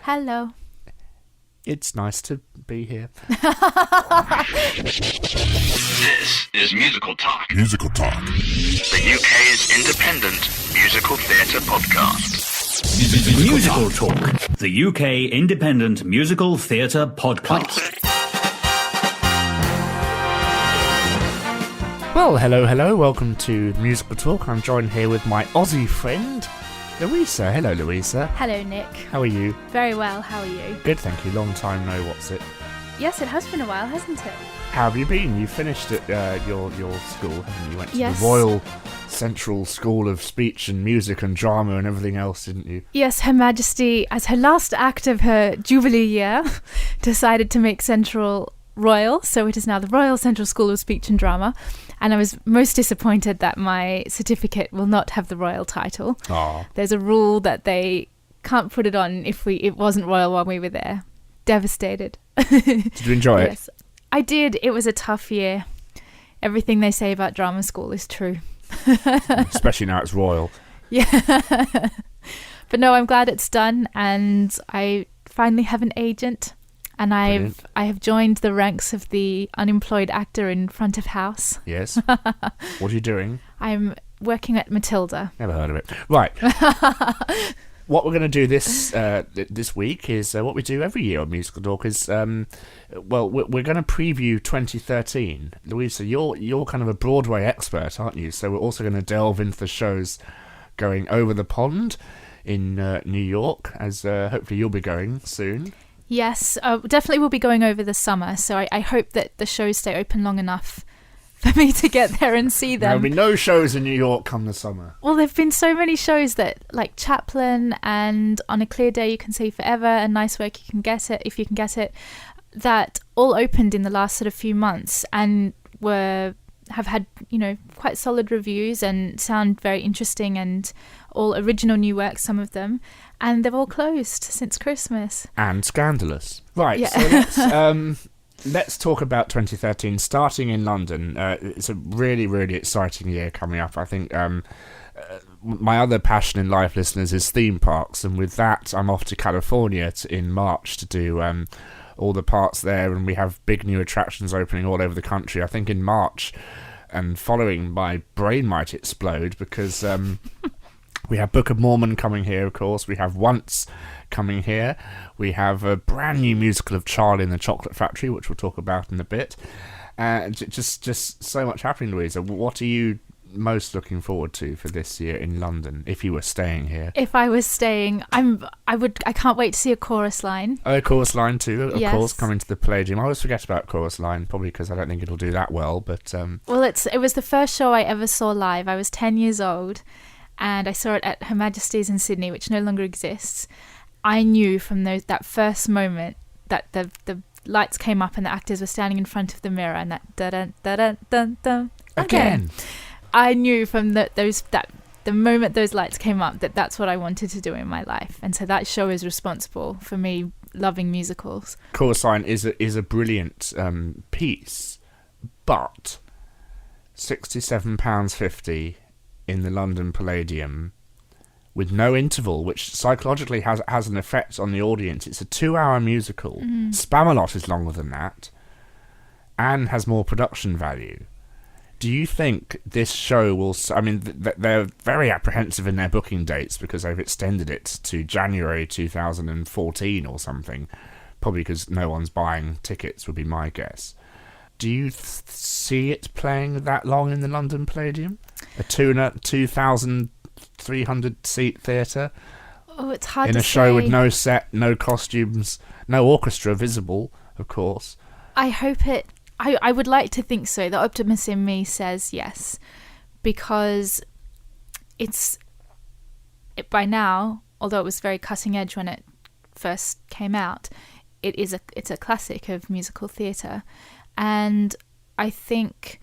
Hello. It's nice to be here. This is Musical Talk. Musical Talk. The UK's independent musical theatre podcast. Musical Talk. The UK independent musical theatre podcast. Well, hello. Welcome to Musical Talk. I'm joined here with my Aussie friend, Luisa. Hello, Luisa. Hello, Nick. How are you? Very well, how are you? Good, thank you. Long time no what's it. Yes, it has been a while, hasn't it? How have you been? You finished at your school, haven't you? You went to Yes. the Royal Central School of Speech and Music and Drama and everything else, didn't you? Yes, Her Majesty, as her last act of her Jubilee year, decided to make Central Royal, so it is now the Royal Central School of Speech and Drama. And I was most disappointed that my certificate will not have the royal title. Aww. There's a rule that they can't put it on if it wasn't royal while we were there. Devastated. Did you enjoy it? Yes, I did. It was a tough year. Everything they say about drama school is true. Especially now it's royal. Yeah. But no, I'm glad it's done, and I finally have an agent. And I have joined the ranks of the unemployed actor in front of house. Yes. What are you doing? I'm working at Matilda. Never heard of it. Right. What we're going to do this week is what we do every year on Musical Talk is, we're going to preview 2013. Luisa, you're kind of a Broadway expert, aren't you? So we're also going to delve into the shows going over the pond in New York, as hopefully you'll be going soon. Yes, definitely will be going over the summer, so I hope that the shows stay open long enough for me to get there and see them. There'll be no shows in New York come the summer. Well, there have been so many shows that, like Chaplin and On a Clear Day You Can See Forever and Nice Work You Can Get It, If You Can Get It, that all opened in the last sort of few months and have had, quite solid reviews and sound very interesting and all original new works, some of them. And they've all closed since Christmas. And scandalous. Right, yeah. So let's talk about 2013, starting in London. It's a really, really exciting year coming up. I think my other passion in life, listeners, is theme parks. And with that, I'm off to California in March to do all the parts there. And we have big new attractions opening all over the country. I think in March and following, my brain might explode because... we have Book of Mormon coming here, of course. We have Once coming here. We have a brand new musical of Charlie and the Chocolate Factory, which we'll talk about in a bit. Just so much happening, Louisa. What are you most looking forward to for this year in London, if you were staying here? If I was staying, I can't wait to see a chorus line. Oh, Chorus Line too, of Yes. course, coming to the Palladium. I always forget about Chorus Line, probably because I don't think it'll do that well. But Well, it was the first show I ever saw live. I was 10 years old. And I saw it at Her Majesty's in Sydney, which no longer exists. I knew from that first moment that the lights came up and the actors were standing in front of the mirror and that da-dun-dun-dun-dun again. I knew from the moment those lights came up that's what I wanted to do in my life. And so that show is responsible for me loving musicals. Chorus Line is a brilliant piece, but £67.50 in the London Palladium with no interval, which psychologically has an effect on the audience. It's a 2-hour musical. Spamalot is longer than that and has more production value. Do you think this show will... I mean, they're very apprehensive in their booking dates because they've extended it to January 2014 or something, probably because no one's buying tickets would be my guess. Do you see it playing that long in the London Palladium? A 2,300-seat theatre? Oh, it's hard to say. In a show with no set, no costumes, no orchestra visible, of course. I hope it... I would like to think so. The optimist in me says yes. Because by now, although it was very cutting edge when it first came out, it's a classic of musical theatre. And I think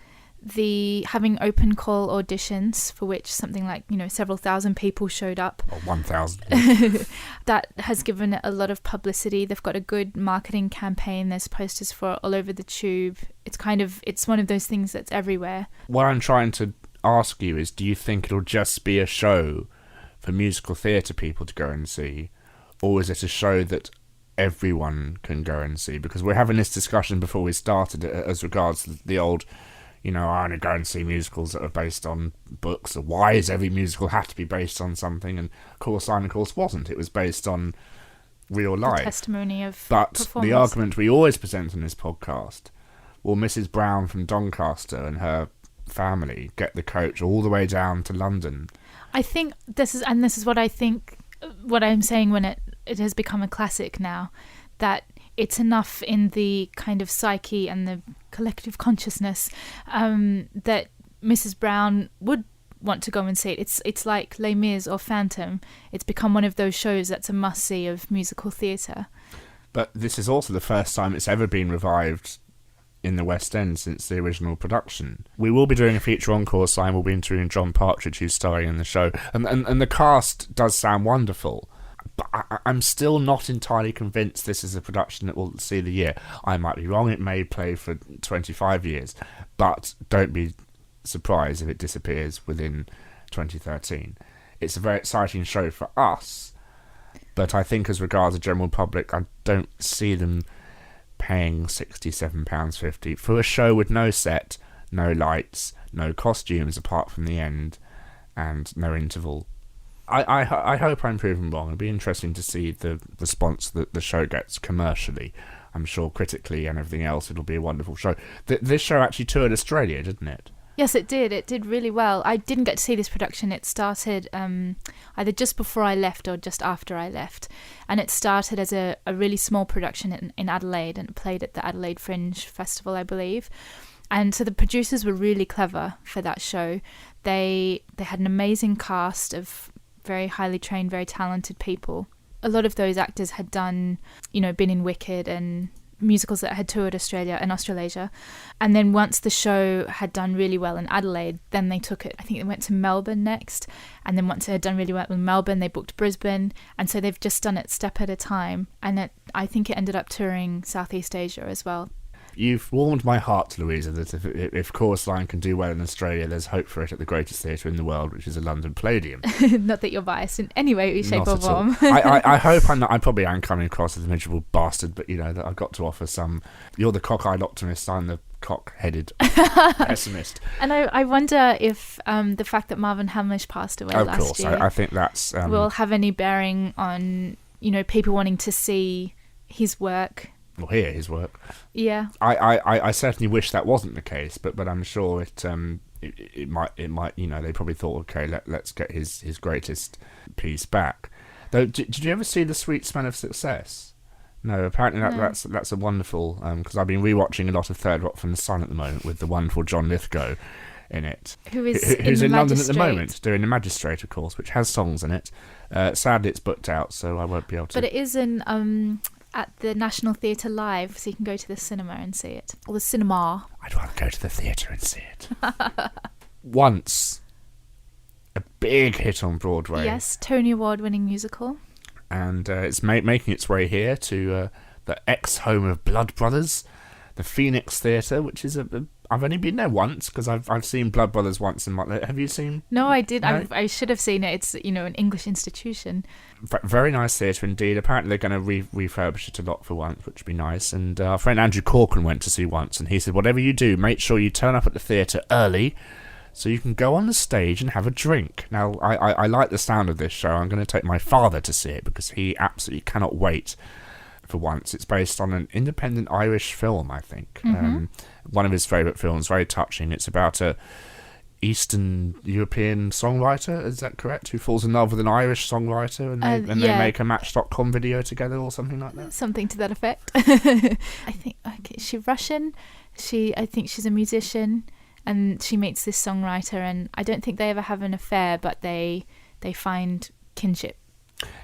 having open call auditions, for which something like several thousand people showed up, or 1,000, that has given it a lot of publicity. They've got a good marketing campaign. There's posters for it all over the tube. It's one of those things that's everywhere. What I'm trying to ask you is, do you think it'll just be a show for musical theatre people to go and see, or is it a show that everyone can go and see? Because we're having this discussion before we started as regards the old, I only go and see musicals that are based on books, or why is every musical have to be based on something? And Chorus Line, of course, wasn't. It was based on real life. Testimony of But performance. the argument we always present on this podcast, will Mrs. Brown from Doncaster and her family get the coach all the way down to London? I think this is what I think, what I'm saying when it has become a classic now, that it's enough in the kind of psyche and the collective consciousness that Mrs. Brown would want to go and see it. It's like Les Mis or Phantom. It's become one of those shows that's a must-see of musical theatre. But this is also the first time it's ever been revived in the West End since the original production. We will be doing a feature encore sign. We'll be interviewing John Partridge, who's starring in the show. And the cast does sound wonderful. But I'm still not entirely convinced this is a production that will see the year. I might be wrong. It may play for 25 years. But don't be surprised if it disappears within 2013. It's a very exciting show for us. But I think as regards the general public, I don't see them paying £67.50 for a show with no set, no lights, no costumes apart from the end, and no interval. I hope I'm proven wrong. It'll be interesting to see the response that the show gets commercially. I'm sure critically and everything else, it'll be a wonderful show. This show actually toured Australia, didn't it? Yes, it did. It did really well. I didn't get to see this production. It started either just before I left or just after I left. And it started as a really small production in Adelaide, and it played at the Adelaide Fringe Festival, I believe. And so the producers were really clever for that show. They had an amazing cast of very highly trained, very talented people. A lot of those actors had done, been in Wicked and musicals that had toured Australia and Australasia. And then once the show had done really well in Adelaide, then they took it. I think they went to Melbourne next. And then once it had done really well in Melbourne, they booked Brisbane. And so they've just done it step at a time. And I think it ended up touring Southeast Asia as well. You've warmed my heart, Luisa, that if Chorus Line can do well in Australia, there's hope for it at the greatest theatre in the world, which is a London Palladium. Not that you're biased in any way, shape or Not at all. form. I hope I'm not. I probably am coming across as a miserable bastard, but that I've got to offer some. You're the cock-eyed optimist, I'm the cock-headed pessimist. And I wonder if the fact that Marvin Hamlish passed away last year, I think that's will have any bearing on people wanting to see his work. Or hear his work. Yeah. I certainly wish that wasn't the case, but I'm sure it might they probably thought, okay, let's get his greatest piece back. Though, did you ever see The Sweet Smell of Success? No, apparently that's a wonderful, because I've been rewatching a lot of Third Rock from the Sun at the moment with the wonderful John Lithgow in it, who's in London at the moment doing The Magistrate, of course, which has songs in it. Sadly, it's booked out, so I won't be able to. But it is in at the National Theatre Live, so you can go to the cinema and see it. Or the cinema. I'd rather go to the theatre and see it. Once, a big hit on Broadway. Yes, Tony Award-winning musical. And it's making its way here to the ex-home of Blood Brothers, the Phoenix Theatre, which is I've only been there once because I've seen Blood Brothers once in my. Have you seen? No, I did. No? I should have seen it. It's an English institution. Very nice theatre indeed. Apparently they're going to refurbish it a lot for once, which would be nice. And our friend Andrew Corcoran went to see once, and he said, whatever you do, make sure you turn up at the theatre early, so you can go on the stage and have a drink. Now I like the sound of this show. I'm going to take my father to see it because he absolutely cannot wait. For once, it's based on an independent Irish film, I think. Mm-hmm. One of his favourite films, very touching. It's about a Eastern European songwriter, is that correct? Who falls in love with an Irish songwriter and they make a Match.com video together or something like that? Something to that effect. I think, is she Russian? I think she's a musician, and she meets this songwriter, and I don't think they ever have an affair, but they find kinship.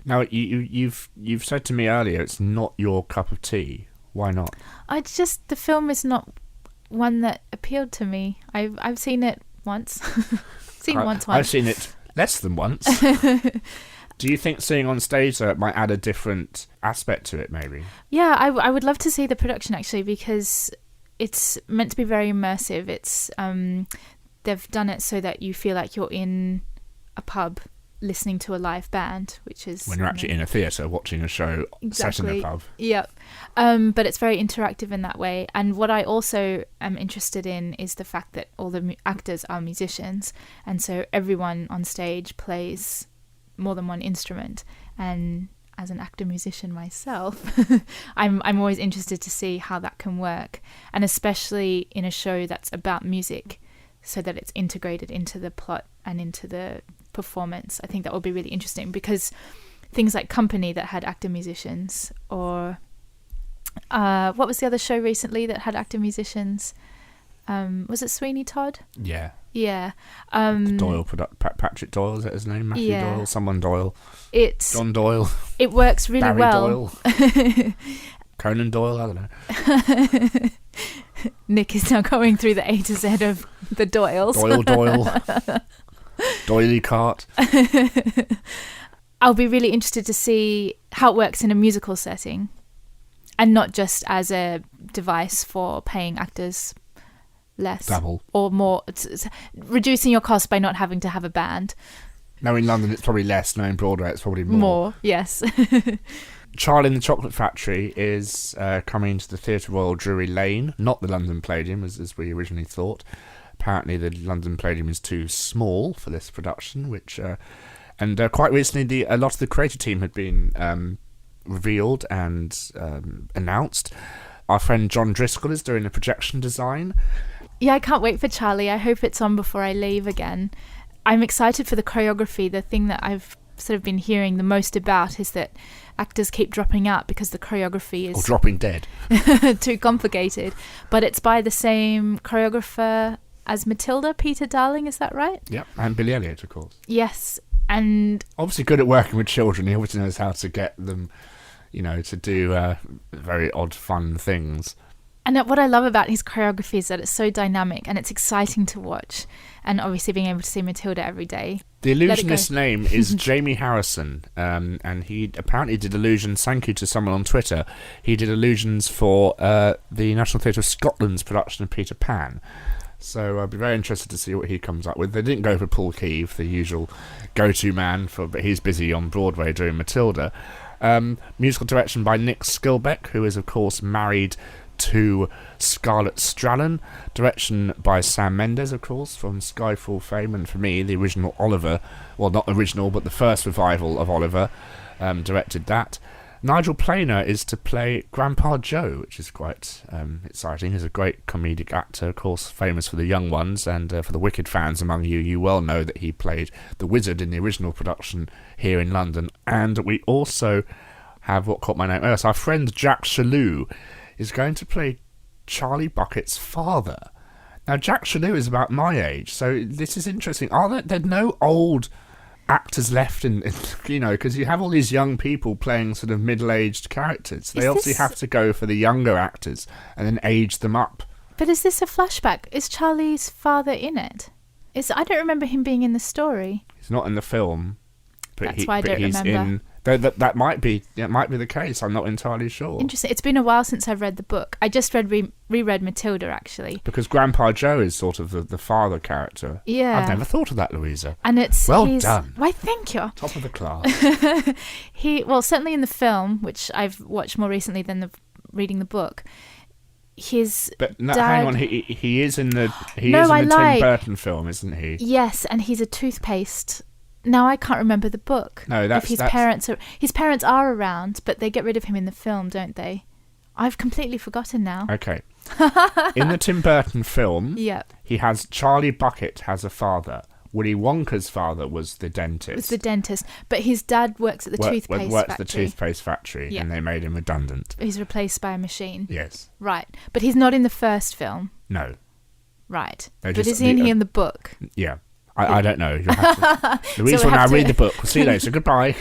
Now, you've said to me earlier it's not your cup of tea. Why not? The film is not one that appealed to me. I've seen it once. Once. I've seen it less than once. Do you think seeing on stage though, it might add a different aspect to it, maybe? Yeah, I would love to see the production actually, because it's meant to be very immersive. It's they've done it so that you feel like you're in a pub listening to a live band, which is when you're actually in a theatre watching a show set in a pub. Yep. But it's very interactive in that way. And what I also am interested in is the fact that all the actors are musicians, and so everyone on stage plays more than one instrument. And as an actor musician myself, I'm always interested to see how that can work, and especially in a show that's about music, so that it's integrated into the plot and into the performance. I think that would be really interesting, because things like Company that had actor musicians, or what was the other show recently that had actor musicians? Was it Sweeney Todd? Yeah. Yeah. Doyle, Patrick Doyle, is that his name? Matthew Doyle? Someone Doyle. John Doyle. It works really Barry well. Doyle. Conan Doyle, I don't know. Nick is now going through the A to Z of the Doyles. Doyle. Doily Cart. I'll be really interested to see how it works in a musical setting, and not just as a device for paying actors less. Double. Or more. It's reducing your cost by not having to have a band. No, in London it's probably less. No, in Broadway it's probably more. More, yes. Charlie and the Chocolate Factory is coming to the Theatre Royal Drury Lane, not the London Palladium as we originally thought. Apparently the London Palladium is too small for this production, which and quite recently a lot of the creative team had been revealed and announced. Our friend John Driscoll is doing the projection design. Yeah, I can't wait for Charlie. I hope it's on before I leave again. I'm excited for the choreography. The thing that I've sort of been hearing the most about is that actors keep dropping out because the choreography is... Or dropping dead. too complicated. But it's by the same choreographer as Matilda, Peter Darling, is that right? Yep, and Billy Elliot, of course. Yes, and... Obviously good at working with children. He obviously knows how to get them, to do very odd, fun things. And what I love about his choreography is that it's so dynamic and it's exciting to watch. And obviously being able to see Matilda every day. The illusionist's name is Jamie Harrison, and he apparently did illusions, thank you to someone on Twitter, he did illusions for the National Theatre of Scotland's production of Peter Pan. So I'll be very interested to see what he comes up with. They didn't go for Paul Keeve, the usual go-to man, but he's busy on Broadway doing Matilda. Musical direction by Nick Skilbeck, who is, of course, married to Scarlett Strallen. Direction by Sam Mendes, of course, from Skyfall fame, and for me, the original Oliver, well, not original, but the first revival of Oliver, directed that. Nigel Planer is to play Grandpa Joe, which is quite exciting. He's a great comedic actor, of course, famous for the young ones, and for the Wicked fans among you, you well know that he played the Wizard in the original production here in London. And we also have what caught my name. Our friend Jack Shalhoub is going to play Charlie Bucket's father. Now, Jack Shalhoub is about my age, so this is interesting. Are there no old actors left in because you have all these young people playing sort of middle-aged characters. They obviously have to go for the younger actors and then age them up. But is this a flashback? Is Charlie's father in it? I don't remember him being in the story. He's not in the film. But That's why I don't remember. That might be the case. I'm not entirely sure. Interesting. It's been a while since I've read the book. I just reread Matilda, actually. Because Grandpa Joe is sort of the father character. Yeah. I've never thought of that, Louisa. And well done. Why, thank you. Top of the class. Certainly in the film, which I've watched more recently than reading the book. Hang on, he is in the Tim Burton film, isn't he? Yes, and he's a toothpaste. Now I can't remember the book. No, his parents are around, but they get rid of him in the film, don't they? I've completely forgotten now. Okay. In the Tim Burton film, yep. Charlie Bucket has a father. Willy Wonka's father was the dentist. But his dad works at the toothpaste factory. Works at the toothpaste factory, yep. And they made him redundant. He's replaced by a machine. Yes. Right, but he's not in the first film. No. Right, but is he in the book? Yeah. I don't know. You'll have to... Louise will now read the book. We'll see you later. Goodbye.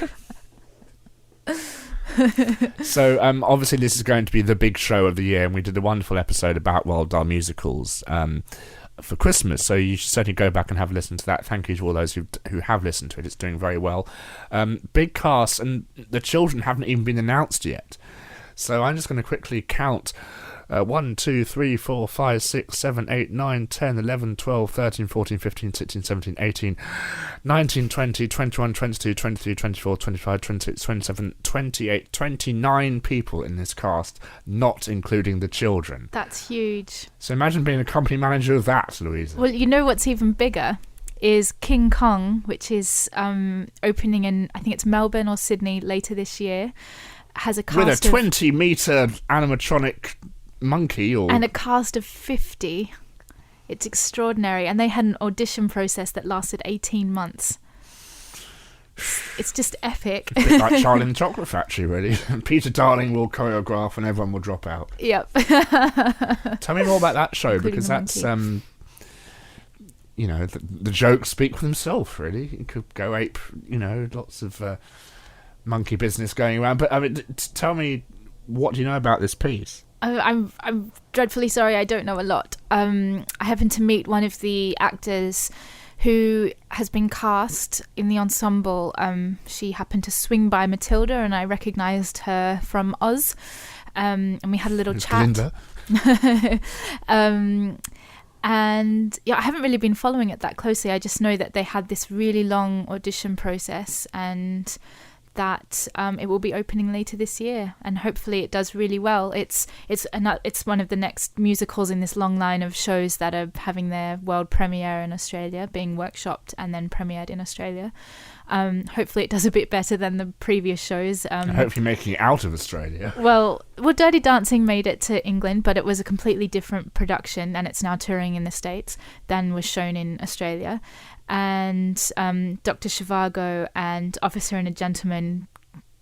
So, obviously, this is going to be the big show of the year, and we did a wonderful episode about Roald Dahl musicals for Christmas, so you should certainly go back and have a listen to that. Thank you to all those who have listened to it. It's doing very well. Big cast, and the children haven't even been announced yet. So I'm just going to quickly count 1, 2, 3, 4, 5, 6, 7, 8, 9, 10, 11, 12, 13, 14, 15, 16, 17, 18, 19, 20, 21, 22, 23, 24, 25, 26, 27, 28, 29 people in this cast, not including the children. That's huge. So imagine being a company manager of that, Luisa. Well, you know what's even bigger is King Kong, which is opening in, I think it's Melbourne or Sydney later this year. Has a cast with a 20-metre animatronic monkey and a cast of 50. It's extraordinary. And they had an audition process that lasted 18 months. It's just epic. A bit like Charlie and the Chocolate Factory, really. Peter Darling will choreograph and everyone will drop out. Yep. Tell me more about that show, including because that's, you know, the jokes speak for themselves, really. You could go ape, you know, lots of monkey business going around. But I mean, tell me, what do you know about this piece? I'm dreadfully sorry, I don't know a lot. I happened to meet one of the actors who has been cast in the ensemble. She happened to swing by Matilda, and I recognised her from Oz. And we had a little chat. Glinda. And yeah, I haven't really been following it that closely. I just know that they had this really long audition process, and that it will be opening later this year, and hopefully it does really well. It's one of the next musicals in this long line of shows that are having their world premiere in Australia, being workshopped and then premiered in Australia. Hopefully it does a bit better than the previous shows. Hopefully making it out of Australia. Well, Dirty Dancing made it to England, but it was a completely different production, and it's now touring in the States than was shown in Australia. And Dr. Zhivago and Officer and a Gentleman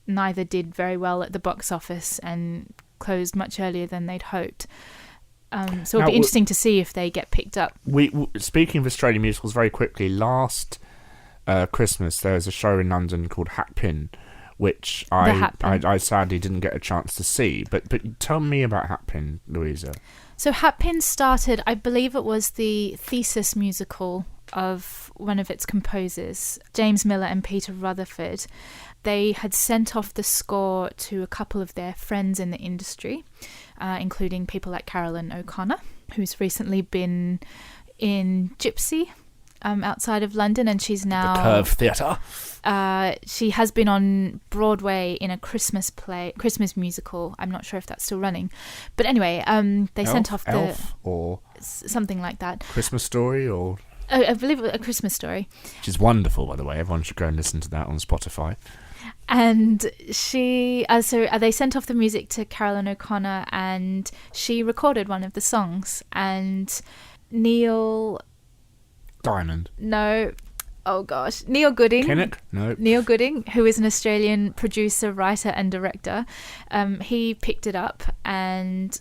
neither did very well at the box office and closed much earlier than they'd hoped. So it'll be interesting to see if they get picked up. Speaking of Australian musicals, very quickly, last Christmas there was a show in London called Hatpin, which I sadly didn't get a chance to see. But tell me about Hatpin, Luisa. So Hatpin started, I believe it was the thesis musical of one of its composers, James Miller and Peter Rutherford. They had sent off the score to a couple of their friends in the industry, including people like Carolyn O'Connor, who's recently been in Gypsy outside of London, and she's now... The Curve Theatre. She has been on Broadway in a Christmas musical. I'm not sure if that's still running. But anyway, they sent off Elf or... something like that. Christmas Story or... I believe it was A Christmas Story. Which is wonderful, by the way. Everyone should go and listen to that on Spotify. And she... they sent off the music to Carolyn O'Connor, and she recorded one of the songs. And Neil... Diamond. No. Oh, gosh. Neil Gooding. Kinnock? No. Neil Gooding, who is an Australian producer, writer and director. He picked it up, and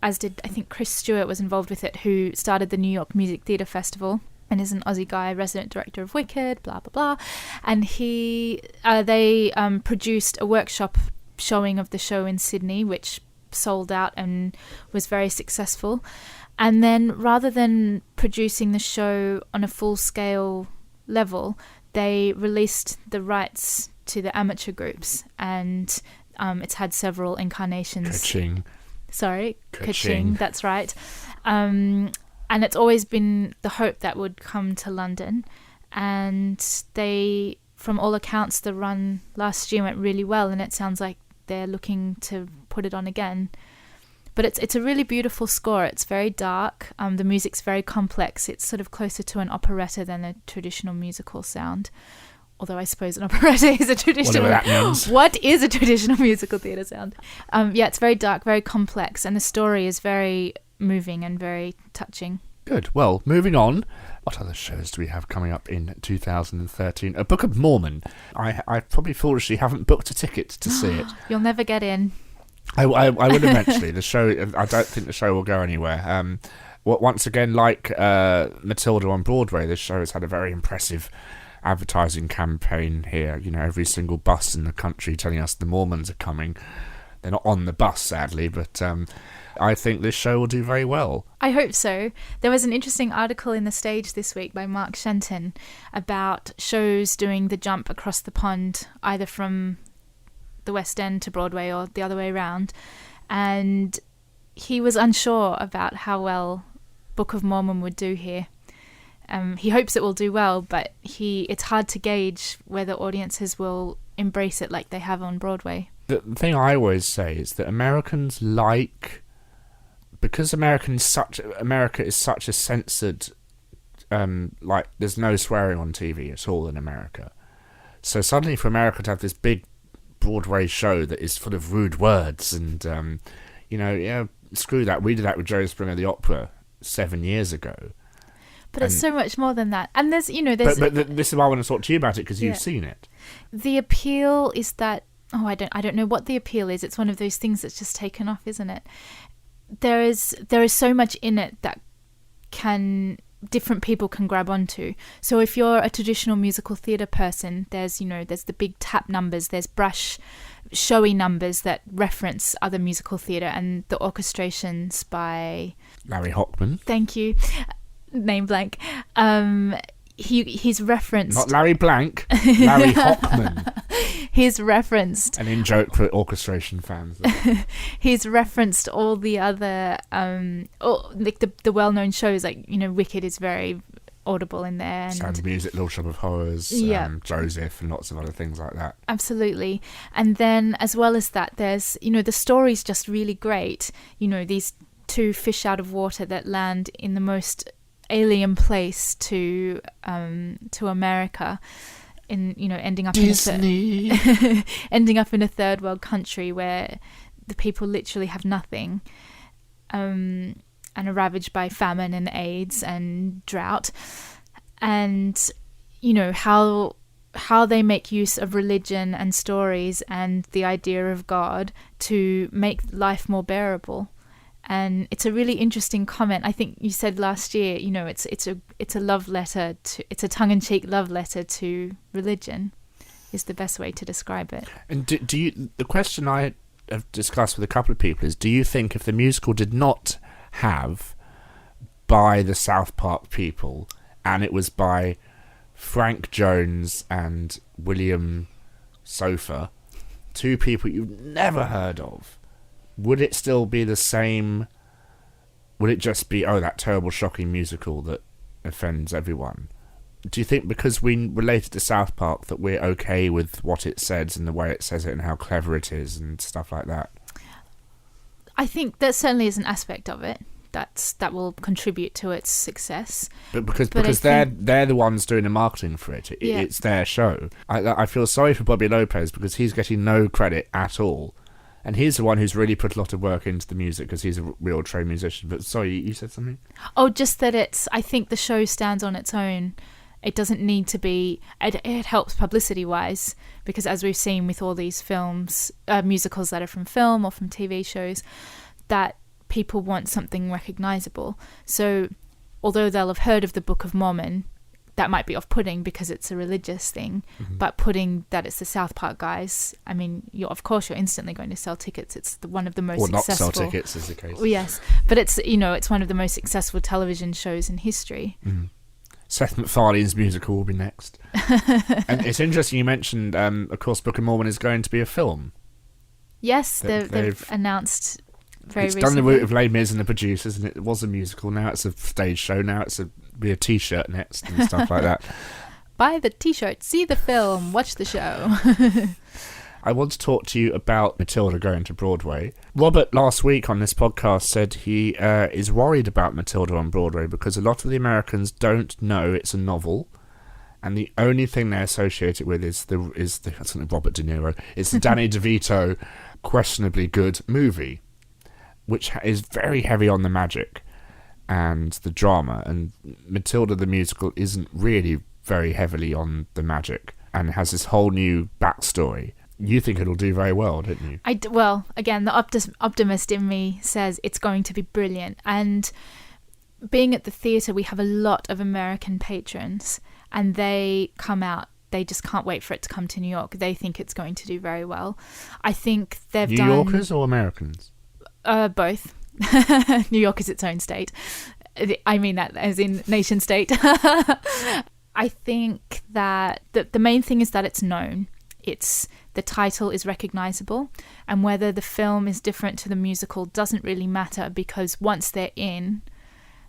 as did, I think, Chris Stewart was involved with it, who started the New York Music Theatre Festival and is an Aussie guy, resident director of Wicked, blah, blah, blah. And they produced a workshop showing of the show in Sydney, which sold out and was very successful. And then rather than producing the show on a full-scale level, they released the rights to the amateur groups, and it's had several incarnations. Ka-ching. Sorry, Ka-ching. Ka-ching, that's right. And it's always been the hope that would come to London, and they, from all accounts, the run last year went really well, and it sounds like they're looking to put it on again. But it's a really beautiful score. It's very dark. The music's very complex. It's sort of closer to an operetta than a traditional musical sound. Although I suppose an operetta is a traditional... Whatever that means. What is a traditional musical theatre sound? Yeah, it's very dark, very complex, and the story is very moving and very touching. Good. Well, moving on. What other shows do we have coming up in 2013? A Book of Mormon. I probably foolishly haven't booked a ticket to see it. You'll never get in. I will eventually. The show, I don't think the show will go anywhere. Once again, like Matilda on Broadway, this show has had a very impressive advertising campaign here. You know, every single bus in the country telling us the Mormons are coming. They're not on the bus, sadly, but I think this show will do very well. I hope so. There was an interesting article in The Stage this week by Mark Shenton about shows doing the jump across the pond, either from the West End to Broadway or the other way around. And he was unsure about how well Book of Mormon would do here. He hopes it will do well, but it's hard to gauge whether audiences will embrace it like they have on Broadway. The thing I always say is that Americans because America is such a censored, there's no swearing on TV at all in America. So suddenly for America to have this big Broadway show that is full of rude words and, screw that. We did that with Jerry Springer the Opera 7 years ago. But it's so much more than that. And there's. But this is why I want to talk to you about it, because you've seen it. The appeal is that, I don't know what the appeal is. It's one of those things that's just taken off, isn't it? There is so much in it that different people can grab onto. So if you're a traditional musical theatre person, there's the big tap numbers, there's brush showy numbers that reference other musical theatre, and the orchestrations by Larry Hochman. Thank you. Name blank. He's referenced not Larry Blank, Larry Hochman. He's referenced an in-joke for orchestration fans. He's referenced all the other like the well-known shows, like Wicked is very audible in there, and Sound of Music, Little Shop of Horrors, Joseph, and lots of other things like that. Absolutely. And then as well as that, there's the story's just really great. These two fish out of water that land in the most alien place to America, ending up Disney. ending up in a third world country where the people literally have nothing, and are ravaged by famine and AIDS and drought, and how they make use of religion and stories and the idea of God to make life more bearable. And it's a really interesting comment. I think you said last year, it's a love letter it's a tongue-in-cheek love letter to religion, is the best way to describe it. And the question I have discussed with a couple of people is, do you think if the musical did not have by the South Park people, and it was by Frank Jones and William Sofa, two people you've never heard of, would it still be the same? Would it just be, that terrible, shocking musical that offends everyone? Do you think because we related to South Park that we're okay with what it says and the way it says it and how clever it is and stuff like that? I think that certainly is an aspect of it that will contribute to its success. But because they're the ones doing the marketing for it. It's their show. I feel sorry for Bobby Lopez because he's getting no credit at all. And he's the one who's really put a lot of work into the music because he's a real trained musician. But sorry, you said something? Oh, just that I think the show stands on its own. It doesn't need to be... It helps publicity-wise, because as we've seen with all these films, musicals that are from film or from TV shows, that people want something recognisable. So although they'll have heard of the Book of Mormon, that might be off-putting because it's a religious thing, but putting that it's the South Park guys, I mean, you're instantly going to sell tickets. It's one of the most successful... Or not sell tickets, is the case. Well, yes, but it's one of the most successful television shows in history. Mm-hmm. Seth MacFarlane's musical will be next. And it's interesting you mentioned, of course, Book of Mormon is going to be a film. Yes, they've announced very recently. It's done the route of Les Mis and the producers, and it was a musical. Now it's a stage show. Now it's be a T-shirt next and stuff like that. Buy the T-shirt, see the film, watch the show. I want to talk to you about Matilda going to Broadway. Robert last week on this podcast said he is worried about Matilda on Broadway because a lot of the Americans don't know it's a novel, and the only thing they associate it with is the that's not Robert De Niro. It's the Danny DeVito questionably good movie, which is very heavy on the magic and the drama, and Matilda the musical isn't really very heavily on the magic and has this whole new backstory. You think it'll do very well, don't you? Well, again, the optimist in me says it's going to be brilliant. And being at the theatre, we have a lot of American patrons, and they come out. They just can't wait for it to come to New York. They think it's going to do very well. I think they've New Yorkers or Americans? Both. New York is its own state. I mean that as in nation state. I think that the main thing is that it's known. the title is recognizable, and whether the film is different to the musical doesn't really matter, because once they're in,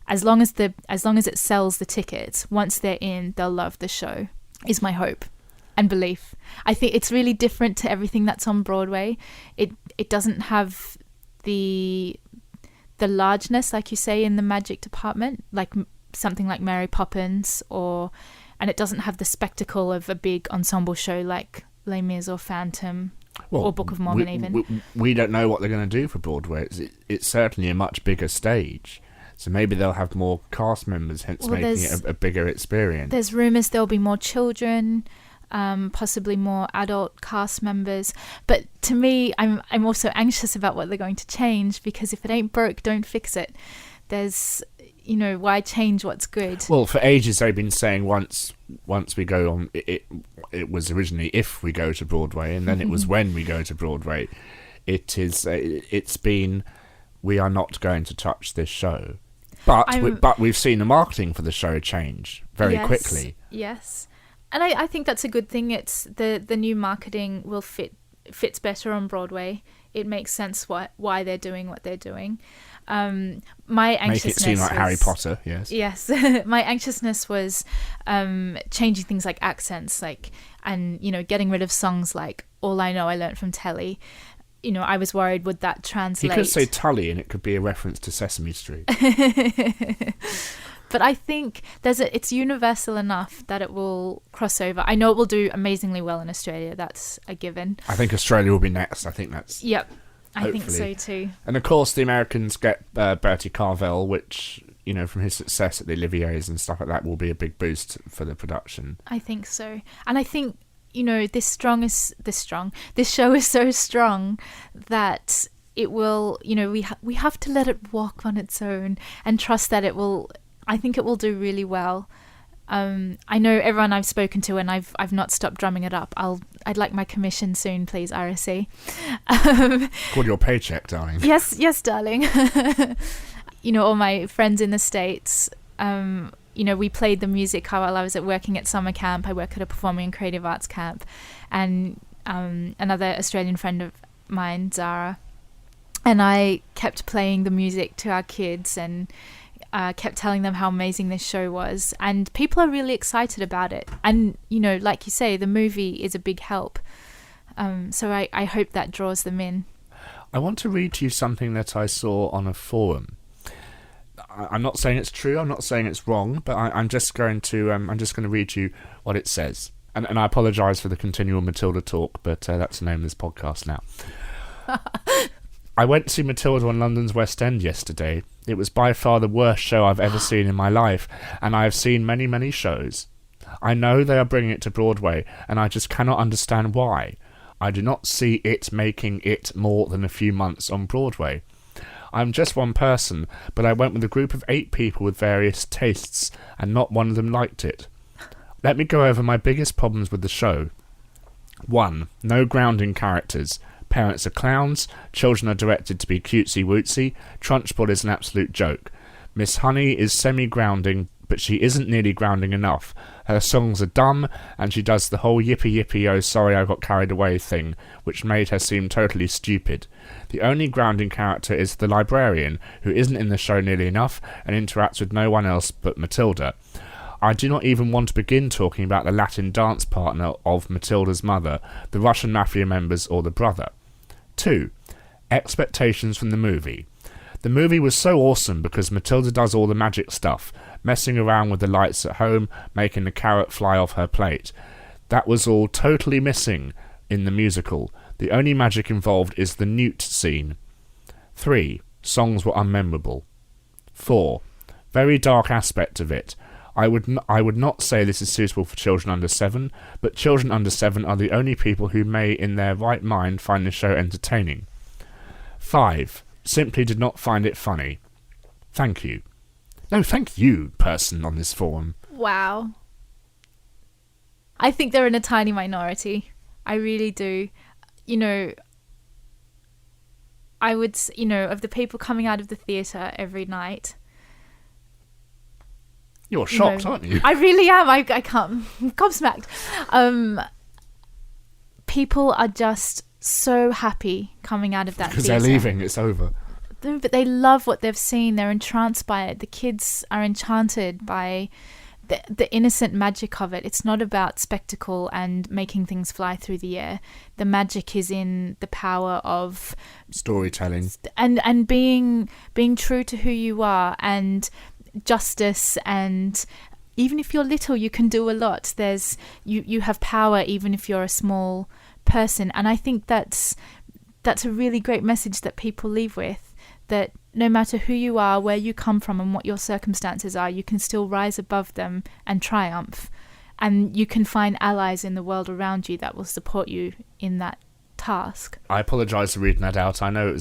as long as it sells the tickets, once they're in, they'll love the show, is my hope and belief. I think it's really different to everything that's on Broadway. It doesn't have the largeness, like you say, in the magic department, like something like Mary Poppins, and it doesn't have the spectacle of a big ensemble show like Les Mis or Phantom, or Book of Mormon. We don't know what they're going to do for Broadway. It's certainly a much bigger stage, so maybe they'll have more cast members, hence making it a bigger experience. There's rumours there'll be more children, possibly more adult cast members. But to me, I'm also anxious about what they're going to change, because if it ain't broke, don't fix it. There's, why change what's good? Well, for ages they've been saying once we go on, it was originally if we go to Broadway, and then it was when we go to Broadway. It's been, we are not going to touch this show. But we've seen the marketing for the show change very quickly. Yes. And I think that's a good thing. It's the new marketing fits better on Broadway. It makes sense why they're doing what they're doing. My anxiousness make it seem like Harry Potter. Yes. My anxiousness was changing things like accents, and getting rid of songs like "All I Know I Learned from Telly." I was worried, would that translate? He could say Tully, and it could be a reference to Sesame Street. But I think it's universal enough that it will cross over. I know it will do amazingly well in Australia. That's a given. I think Australia will be next. I think that's... Yep, hopefully. I think so too. And of course the Americans get Bertie Carvel, which, from his success at the Olivier's and stuff like that, will be a big boost for the production. I think so. And I think, this show is so strong that it will, we have to let it walk on its own and trust that it will... I think it will do really well. I know everyone I've spoken to, and I've not stopped drumming it up. I'd like my commission soon, please, RSC. Call your paycheck, darling. Yes, darling. All my friends in the States, we played the music while I was working at summer camp. I work at a performing and creative arts camp, and another Australian friend of mine, Zara, and I kept playing the music to our kids and kept telling them how amazing this show was, and people are really excited about it. And like you say, the movie is a big help, so I hope that draws them in. I want to read to you something that I saw on a forum. I'm not saying it's true, I'm not saying it's wrong, but I'm just going to read you what it says, and I apologise for the continual Matilda talk, but that's the name of this podcast now. I went to see Matilda on London's West End yesterday. It was by far the worst show I've ever seen in my life, and I have seen many, many shows. I know they are bringing it to Broadway, and I just cannot understand why. I do not see it making it more than a few months on Broadway. I'm just one person, but I went with a group of 8 people with various tastes, and not one of them liked it. Let me go over my biggest problems with the show. 1. No grounding characters. Parents are clowns, children are directed to be cutesy-wootsy, Trunchbull is an absolute joke. Miss Honey is semi-grounding, but she isn't nearly grounding enough. Her songs are dumb, and she does the whole yippee oh sorry I got carried away thing, which made her seem totally stupid. The only grounding character is the librarian, who isn't in the show nearly enough, and interacts with no one else but Matilda. I do not even want to begin talking about the Latin dance partner of Matilda's mother, the Russian mafia members, or the brother. 2. Expectations from the movie. The movie was so awesome because Matilda does all the magic stuff, messing around with the lights at home, making the carrot fly off her plate. That was all totally missing in the musical. The only magic involved is the newt scene. 3. Songs were unmemorable. 4. Very dark aspect of it. I would not say this is suitable for children under 7, but children under 7 are the only people who may in their right mind find the show entertaining. 5. Simply did not find it funny. Thank you. No, thank you, person on this forum. Wow. I think they're in a tiny minority. I really do. I would, of the people coming out of the theatre every night... You're shocked, aren't you? I really am. I can't. I'm gobsmacked. people are just so happy coming out of that because theatre. they're leaving. It's over. But they love what they've seen. They're entranced by it. The kids are enchanted by the innocent magic of it. It's not about spectacle and making things fly through the air. The magic is in the power of storytelling and being true to who you are, and justice. And even if you're little, you can do a lot. You have power even if you're a small person. And I think that's a really great message that people leave with, that no matter who you are, where you come from and what your circumstances are, you can still rise above them and triumph. And you can find allies in the world around you that will support you in that task. I apologise for reading that out. I know it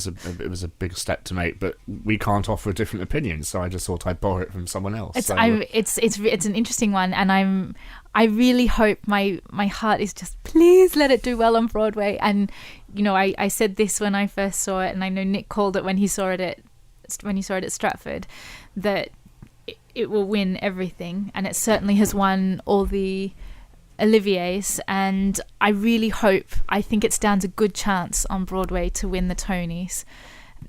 was a big step to make, but we can't offer a different opinion, so I just thought I'd borrow it from someone else. It's an interesting one, and I really hope, my heart is just, please let it do well on Broadway. And I said this when I first saw it, and I know Nick called it when he saw it at Stratford, that it will win everything, and it certainly has won all the Olivier's, and I think it stands a good chance on Broadway to win the Tonys.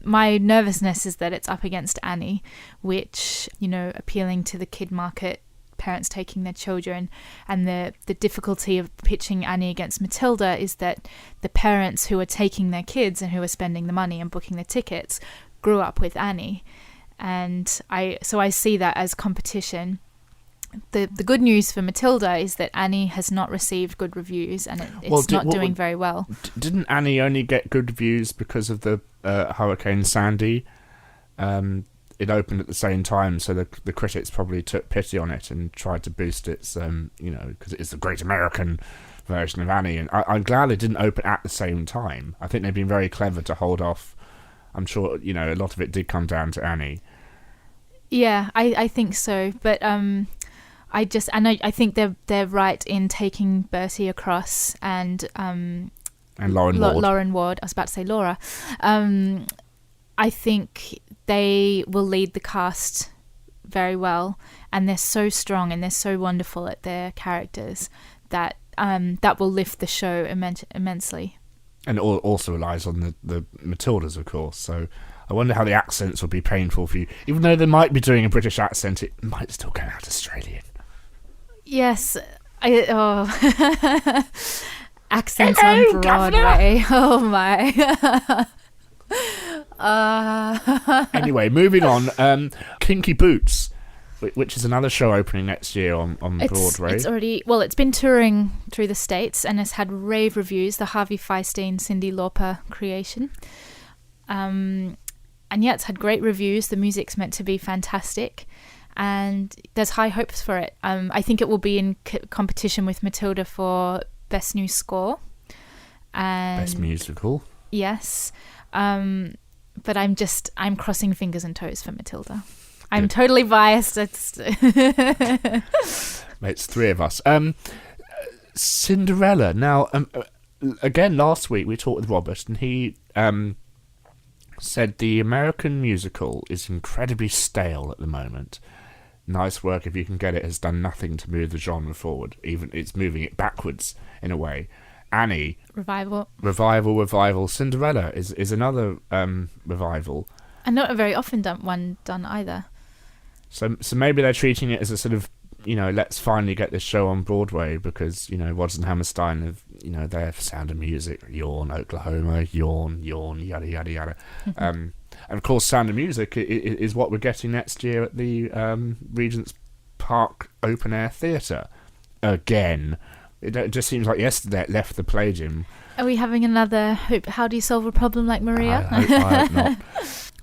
My nervousness is that it's up against Annie, which, appealing to the kid market, parents taking their children, and the difficulty of pitching Annie against Matilda is that the parents who are taking their kids and who are spending the money and booking the tickets grew up with Annie, and I see that as competition. The good news for Matilda is that Annie has not received good reviews, and it's not doing very well. Didn't Annie only get good reviews because of the Hurricane Sandy? It opened at the same time, so the critics probably took pity on it and tried to boost its, because it's the great American version of Annie. And I'm glad it didn't open at the same time. I think they've been very clever to hold off. I'm sure, a lot of it did come down to Annie. Yeah, I think so. But I think they're right in taking Bertie across and Lauren Ward. I was about to say Laura. I think they will lead the cast very well, and they're so strong and they're so wonderful at their characters that will lift the show immensely. And it also relies on the Matildas, of course. So I wonder how the accents will be painful for you. Even though they might be doing a British accent, it might still come out Australian. Yes. Accents on Broadway. Governor. Oh my. Anyway, moving on. Kinky Boots, which is another show opening next year on Broadway. It's been touring through the States and has had rave reviews. The Harvey Fierstein, Cyndi Lauper creation. And yeah, it's had great reviews. The music's meant to be fantastic, and there's high hopes for it. I think it will be in competition with Matilda for Best New Score. And Best Musical. Yes. But I'm crossing fingers and toes for Matilda. I'm totally biased. It's three of us. Cinderella. Now, again, last week we talked with Robert, and he said the American musical is incredibly stale at the moment. Nice Work, if you can get it, has done nothing to move the genre forward. Even it's moving it backwards in a way. Annie. Revival. Cinderella is another revival. And not a very often done either. So maybe they're treating it as a sort of, let's finally get this show on Broadway because, Rodgers and Hammerstein have, they have Sound of Music, yawn, Oklahoma, yawn, yada, yada, yada. And of course, Sound of Music is what we're getting next year at the Regent's Park Open Air Theatre. Again. It just seems like yesterday it left the Palladium. Are we having another How Do You Solve a Problem Like Maria? I hope not.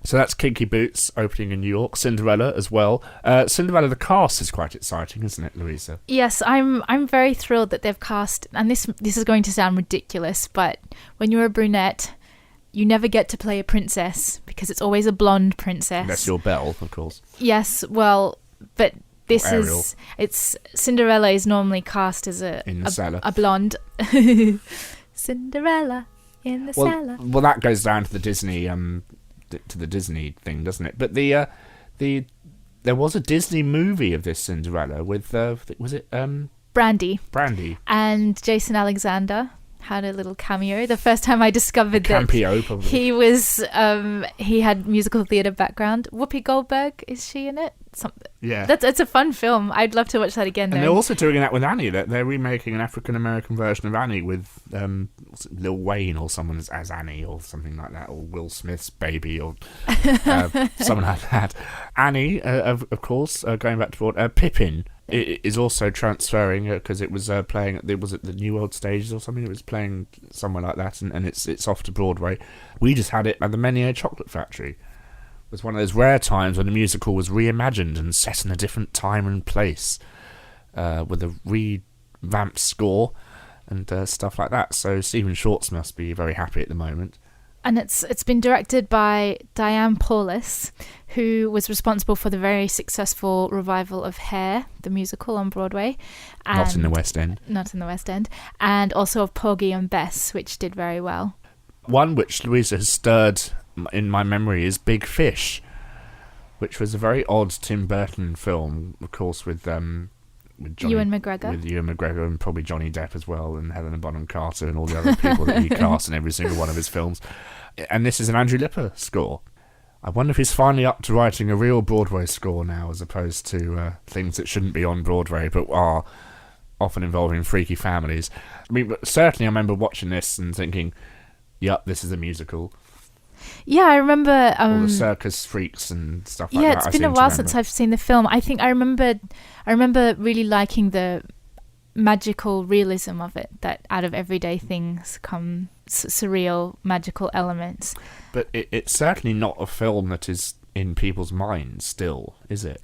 So that's Kinky Boots opening in New York. Cinderella as well. Cinderella, the cast is quite exciting, isn't it, Luisa? Yes, I'm very thrilled that they've cast, and this is going to sound ridiculous, but when you're a brunette, you never get to play a princess because it's always a blonde princess. Unless you're Belle, of course. Yes, well, but Cinderella is normally cast as a blonde. Cinderella in the cellar. Well, that goes down to the Disney thing, doesn't it? But there was a Disney movie of this Cinderella with was it Brandy and Jason Alexander had a little cameo. The first time I discovered that Campio, probably. he had musical theatre background. Whoopi Goldberg, is she in it? Yeah. It's a fun film. I'd love to watch that again, And they're also doing that with Annie. They're remaking an African-American version of Annie with Lil Wayne or someone as Annie or something like that, or Will Smith's baby or someone like that. Annie, of course, going back to Broadway, Pippin is also transferring because it was playing. Was it the New World Stages or something? It was playing somewhere like that, and it's off to Broadway. We just had it at the Menier Chocolate Factory. It was one of those rare times when the musical was reimagined and set in a different time and place, with a revamped score and stuff like that. So Stephen Schwartz must be very happy at the moment. And it's been directed by Diane Paulus, who was responsible for the very successful revival of Hair, the musical on Broadway. And Not in the West End. Not in the West End. And also of Porgy and Bess, which did very well. One which Luisa has stirred in my memory is Big Fish, which was a very odd Tim Burton film, of course, with Johnny, Ewan McGregor. With Ewan McGregor and probably Johnny Depp as well, and Helena Bonham Carter and all the other people that he cast in every single one of his films. And this is an Andrew Lipper score. I wonder if he's finally up to writing a real Broadway score now, as opposed to things that shouldn't be on Broadway but are often involving freaky families. I mean, but certainly I remember watching this and thinking, yep, this is a musical. Yeah, I remember... all the circus freaks and stuff like that. Yeah, it's been a while since I've seen the film. I think I remember really liking the magical realism of it, that out of everyday things come surreal, magical elements. But it's certainly not a film that is in people's minds still, is it?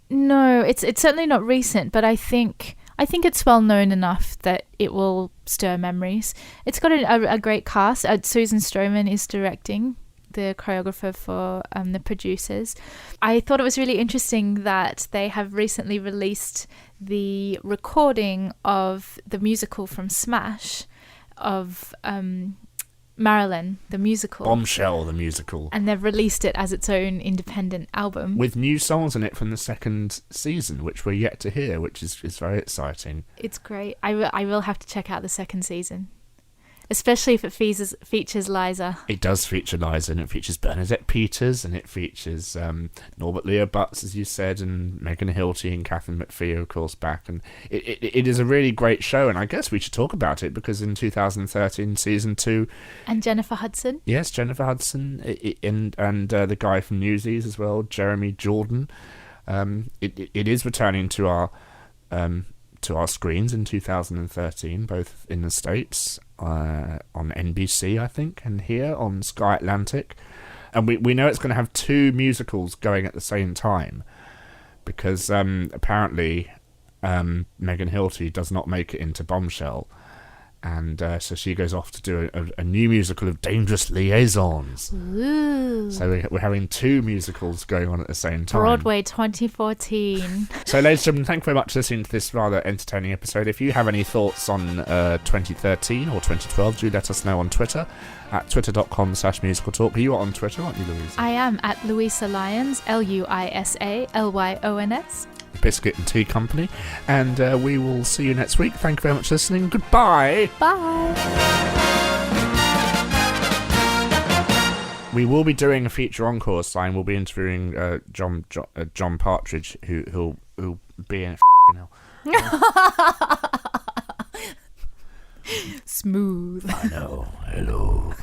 No, it's certainly not recent, but I think it's well known enough that it will stir memories. It's got a great cast. Susan Stroman is directing, the choreographer for the producers. I thought it was really interesting that they have recently released the recording of the musical from Smash of Marilyn, the musical. Bombshell, the musical. And they've released it as its own independent album. With new songs in it from the second season, which we're yet to hear, which is very exciting. It's great. I will have to check out the second season. Especially if it features Liza. It does feature Liza, and it features Bernadette Peters, and it features Norbert Leo Butts, as you said, and Megan Hilty and Catherine McPhee, of course, back. And it is a really great show, and I guess we should talk about it, because in 2013, season 2... And Jennifer Hudson. Yes, Jennifer Hudson, and the guy from Newsies as well, Jeremy Jordan. It is returning to our screens in 2013, both in the States, on NBC, I think, and here on Sky Atlantic. And we know it's going to have 2 musicals going at the same time, because apparently Megan Hilty does not make it into Bombshell. And so she goes off to do a new musical of Dangerous Liaisons. Ooh. So we're having 2 musicals going on at the same time. Broadway 2014. So, ladies and gentlemen, thank you very much for listening to this rather entertaining episode. If you have any thoughts on 2013 or 2012, do let us know on Twitter at twitter.com/musicaltalk. You are on Twitter, aren't you, Louisa? I am at Luisa Lyons, LuisaLyons. Biscuit and Tea Company, and we will see you next week. Thank you very much for listening. Goodbye. Bye. We will be doing a feature encore sign. We'll be interviewing John Partridge, who'll be in Smooth. I know. Hello.